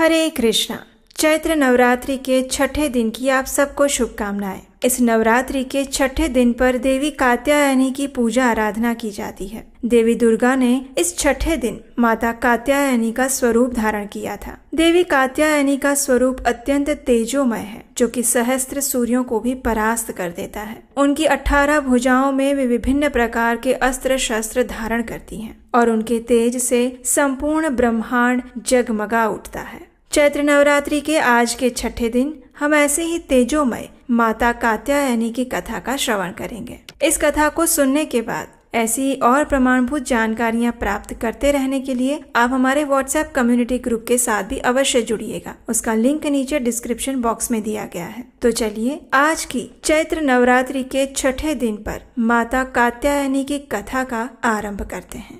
हरे कृष्णा। चैत्र नवरात्रि के छठे दिन की आप सबको शुभकामनाएं। इस नवरात्रि के छठे दिन पर देवी कात्यायनी की पूजा आराधना की जाती है। देवी दुर्गा ने इस छठे दिन माता कात्यायनी का स्वरूप धारण किया था। देवी कात्यायनी का स्वरूप अत्यंत तेजोमय है, जो कि सहस्त्र सूर्यों को भी परास्त कर देता है। उनकी 18 भुजाओं में वे विभिन्न प्रकार के अस्त्र शस्त्र धारण करती हैं और उनके तेज से संपूर्ण ब्रह्मांड जगमगा उठता है। चैत्र नवरात्रि के आज के छठे दिन हम ऐसे ही तेजोमय माता कात्यायनी की कथा का श्रवण करेंगे। इस कथा को सुनने के बाद ऐसी और प्रमाणभूत जानकारियां प्राप्त करते रहने के लिए आप हमारे व्हाट्सएप कम्युनिटी ग्रुप के साथ भी अवश्य जुड़िएगा। उसका लिंक नीचे डिस्क्रिप्शन बॉक्स में दिया गया है। तो चलिए आज की चैत्र नवरात्रि के छठे दिन पर माता कात्यायनी की कथा का आरंभ करते हैं।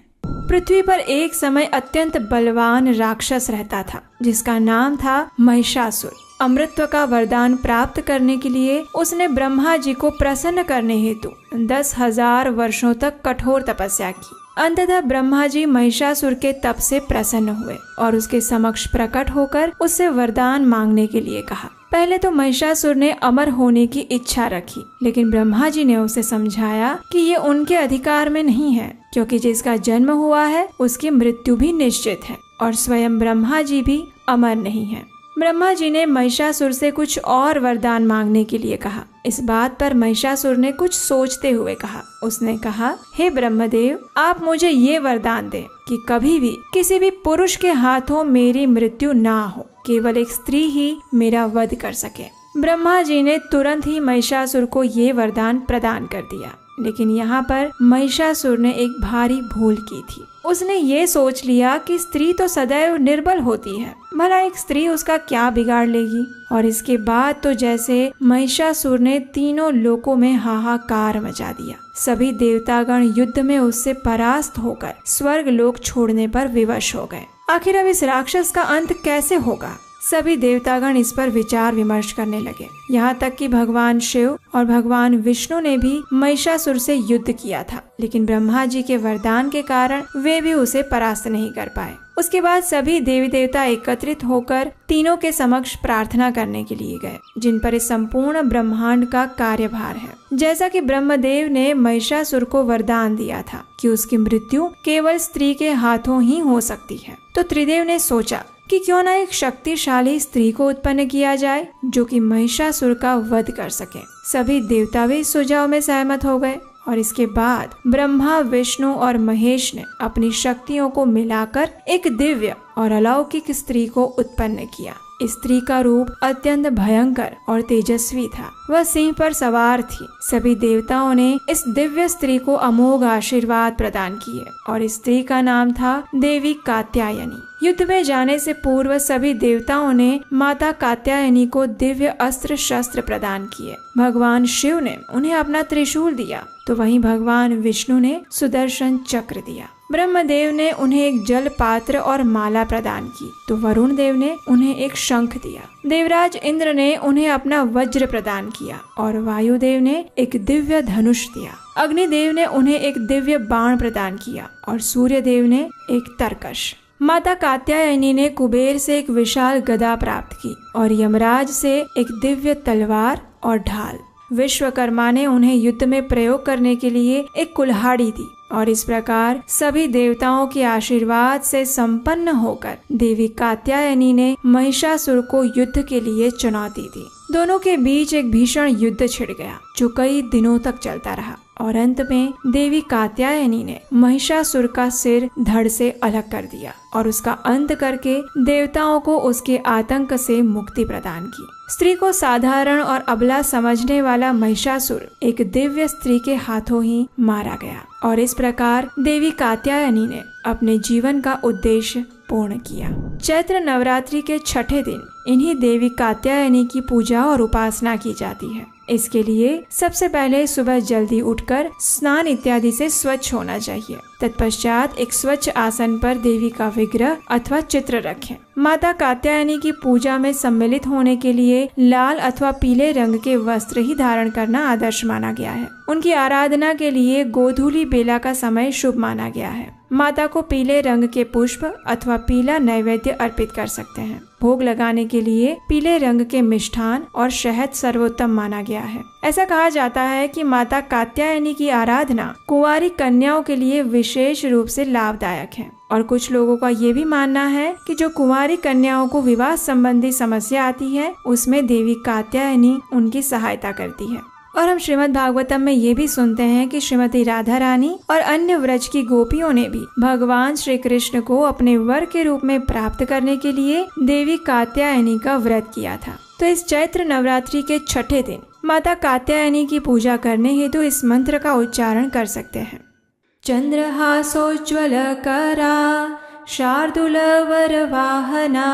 पृथ्वी पर एक समय अत्यंत बलवान राक्षस रहता था, जिसका नाम था महिषासुर। अमृतत्व का वरदान प्राप्त करने के लिए उसने ब्रह्मा जी को प्रसन्न करने हेतु 10,000 वर्षों तक कठोर तपस्या की। अंततः ब्रह्मा जी महिषासुर के तप से प्रसन्न हुए और उसके समक्ष प्रकट होकर उससे वरदान मांगने के लिए कहा। पहले तो महिषासुर ने अमर होने की इच्छा रखी, लेकिन ब्रह्मा जी ने उसे समझाया कि ये उनके अधिकार में नहीं है, क्योंकि जिसका जन्म हुआ है उसकी मृत्यु भी निश्चित है और स्वयं ब्रह्मा जी भी अमर नहीं है। ब्रह्मा जी ने महिषासुर से कुछ और वरदान मांगने के लिए कहा। इस बात पर महिषासुर ने कुछ सोचते हुए कहा। उसने कहा, हे ब्रह्मदेव, आप मुझे ये वरदान दें कि कभी भी किसी भी पुरुष के हाथों मेरी मृत्यु ना हो, केवल एक स्त्री ही मेरा वध कर सके। ब्रह्मा जी ने तुरंत ही महिषासुर को ये वरदान प्रदान कर दिया। लेकिन यहाँ पर महिषासुर ने एक भारी भूल की थी। उसने ये सोच लिया कि स्त्री तो सदैव निर्बल होती है, भला एक स्त्री उसका क्या बिगाड़ लेगी। और इसके बाद तो जैसे महिषासुर ने तीनों लोकों में हाहाकार मचा दिया। सभी देवतागण युद्ध में उससे परास्त होकर स्वर्ग लोक छोड़ने पर विवश हो गए। आखिर अब इस राक्षस का अंत कैसे होगा? सभी देवतागण इस पर विचार विमर्श करने लगे। यहाँ तक कि भगवान शिव और भगवान विष्णु ने भी महिषासुर से युद्ध किया था, लेकिन ब्रह्मा जी के वरदान के कारण वे भी उसे परास्त नहीं कर पाए। उसके बाद सभी देवी देवता एकत्रित होकर तीनों के समक्ष प्रार्थना करने के लिए गए, जिन पर इस संपूर्ण ब्रह्मांड का कार्यभार है। जैसा कि ब्रह्मदेव ने महिषासुर को वरदान दिया था कि उसकी मृत्यु केवल स्त्री के हाथों ही हो सकती है, तो त्रिदेव ने सोचा कि क्यों न एक शक्तिशाली स्त्री को उत्पन्न किया जाए जो कि महिषासुर का वध कर सके। सभी देवता भी इस सुझाव में सहमत हो गए और इसके बाद ब्रह्मा, विष्णु और महेश ने अपनी शक्तियों को मिलाकर एक दिव्य और अलौकिक स्त्री को उत्पन्न किया। इस स्त्री का रूप अत्यंत भयंकर और तेजस्वी था। वह सिंह पर सवार थी। सभी देवताओं ने इस दिव्य स्त्री को अमोघ आशीर्वाद प्रदान किए और इस स्त्री का नाम था देवी कात्यायनी। युद्ध में जाने से पूर्व सभी देवताओं ने माता कात्यायनी को दिव्य अस्त्र शस्त्र प्रदान किए। भगवान शिव ने उन्हें अपना त्रिशूल दिया, तो वहीं भगवान विष्णु ने सुदर्शन चक्र दिया। ब्रह्मदेव ने उन्हें एक जल पात्र और माला प्रदान की, तो वरुण देव ने उन्हें एक शंख दिया। देवराज इंद्र ने उन्हें अपना वज्र प्रदान किया और वायुदेव ने एक दिव्य धनुष दिया। अग्निदेव ने उन्हें एक दिव्य बाण प्रदान किया और सूर्य देव ने एक तरकश। माता कात्यायनी ने कुबेर से एक विशाल गदा प्राप्त की और यमराज से एक दिव्य तलवार और ढाल। विश्वकर्मा ने उन्हें युद्ध में प्रयोग करने के लिए एक कुल्हाड़ी दी और इस प्रकार सभी देवताओं के आशीर्वाद से संपन्न होकर देवी कात्यायनी ने महिषासुर को युद्ध के लिए चुनौती दी। दोनों के बीच एक भीषण युद्ध छिड़ गया, जो कई दिनों तक चलता रहा और अंत में देवी कात्यायनी ने महिषासुर का सिर धड़ से अलग कर दिया और उसका अंत करके देवताओं को उसके आतंक से मुक्ति प्रदान की। स्त्री को साधारण और अबला समझने वाला महिषासुर एक दिव्य स्त्री के हाथों ही मारा गया और इस प्रकार देवी कात्यायनी ने अपने जीवन का उद्देश्य पूर्ण किया। चैत्र नवरात्रि के छठे दिन इन्हीं देवी कात्यायनी की पूजा और उपासना की जाती है। इसके लिए सबसे पहले सुबह जल्दी उठकर स्नान इत्यादि से स्वच्छ होना चाहिए। तत्पश्चात एक स्वच्छ आसन पर देवी का विग्रह अथवा चित्र रखें। माता कात्यायनी की पूजा में सम्मिलित होने के लिए लाल अथवा पीले रंग के वस्त्र ही धारण करना आदर्श माना गया है। उनकी आराधना के लिए गोधूली बेला का समय शुभ माना गया है। माता को पीले रंग के पुष्प अथवा पीला नैवेद्य अर्पित कर सकते हैं। भोग लगाने के लिए पीले रंग के मिष्ठान और शहद सर्वोत्तम माना गया है। ऐसा कहा जाता है कि माता कात्यायनी की आराधना कुंवारी कन्याओं के लिए विशेष रूप से लाभदायक है। और कुछ लोगों का ये भी मानना है कि जो कुंवारी कन्याओं को विवाह संबंधी समस्या आती है उसमें देवी कात्यायनी उनकी सहायता करती है। और हम श्रीमद् भागवतम में ये भी सुनते हैं कि श्रीमती राधा रानी और अन्य व्रज की गोपियों ने भी भगवान श्री कृष्ण को अपने वर के रूप में प्राप्त करने के लिए देवी कात्यायनी का व्रत किया था। तो इस चैत्र नवरात्रि के छठे दिन माता कात्यायनी की पूजा करने हेतु इस मंत्र का उच्चारण कर सकते हैं। चंद्रहासोज्ज्वल करा शार्दूल वरवाहना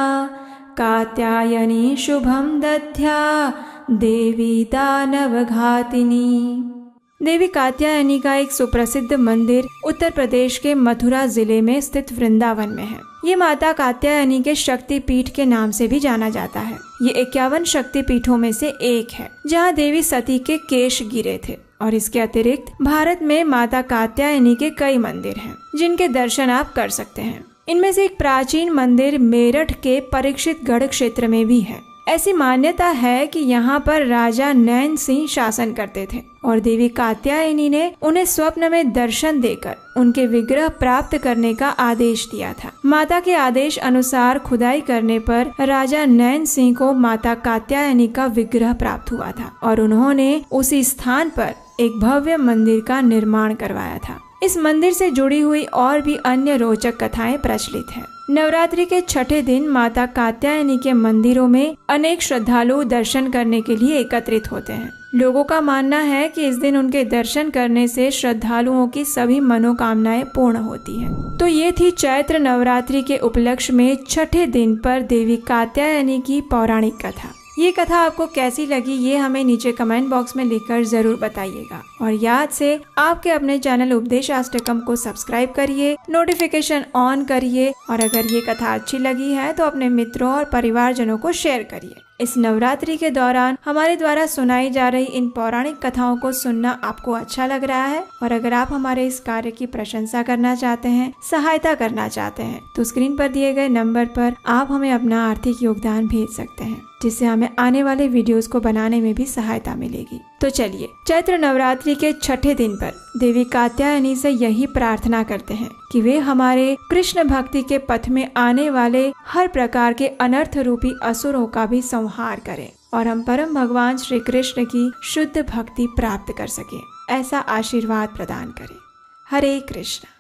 कात्यायनी शुभम दध्या देवी दानवघातिनी। देवी कात्यायनी का एक सुप्रसिद्ध मंदिर उत्तर प्रदेश के मथुरा जिले में स्थित वृंदावन में है। ये माता कात्यायनी के शक्ति पीठ के नाम से भी जाना जाता है। ये 51 शक्ति पीठों में से एक है जहाँ देवी सती के केश गिरे थे। और इसके अतिरिक्त भारत में माता कात्यायनी के कई मंदिर हैं जिनके दर्शन आप कर सकते हैं। इनमें से एक प्राचीन मंदिर मेरठ के परीक्षितगढ़ क्षेत्र में भी है। ऐसी मान्यता है कि यहाँ पर राजा नैन सिंह शासन करते थे और देवी कात्यायनी ने उन्हें स्वप्न में दर्शन देकर उनके विग्रह प्राप्त करने का आदेश दिया था। माता के आदेश अनुसार खुदाई करने पर राजा नैन सिंह को माता कात्यायनी का विग्रह प्राप्त हुआ था और उन्होंने उसी स्थान पर एक भव्य मंदिर का निर्माण करवाया था। इस मंदिर से जुड़ी हुई और भी अन्य रोचक कथाएं प्रचलित हैं। नवरात्रि के छठे दिन माता कात्यायनी के मंदिरों में अनेक श्रद्धालु दर्शन करने के लिए एकत्रित होते हैं। लोगों का मानना है कि इस दिन उनके दर्शन करने से श्रद्धालुओं की सभी मनोकामनाएं पूर्ण होती हैं। तो ये थी चैत्र नवरात्रि के उपलक्ष्य में छठे दिन पर देवी कात्यायनी की पौराणिक कथा। ये कथा आपको कैसी लगी ये हमें नीचे कमेंट बॉक्स में लिखकर जरूर बताइएगा। और याद से आपके अपने चैनल उपदेशाष्टकम को सब्सक्राइब करिए, नोटिफिकेशन ऑन करिए और अगर ये कथा अच्छी लगी है तो अपने मित्रों और परिवारजनों को शेयर करिए। इस नवरात्रि के दौरान हमारे द्वारा सुनाई जा रही इन पौराणिक कथाओं को सुनना आपको अच्छा लग रहा है और अगर आप हमारे इस कार्य की प्रशंसा करना चाहते हैं, सहायता करना चाहते हैं तो स्क्रीन पर दिए गए नंबर पर आप हमें अपना आर्थिक योगदान भेज सकते हैं जिससे हमें आने वाले वीडियोस को बनाने में भी सहायता मिलेगी। तो चलिए चैत्र नवरात्रि के छठे दिन पर देवी कात्यायनी से यही प्रार्थना करते हैं कि वे हमारे कृष्ण भक्ति के पथ में आने वाले हर प्रकार के अनर्थ रूपी असुरों का भी संहार करें और हम परम भगवान श्री कृष्ण की शुद्ध भक्ति प्राप्त कर सकें। ऐसा आशीर्वाद प्रदान करें। हरे कृष्ण।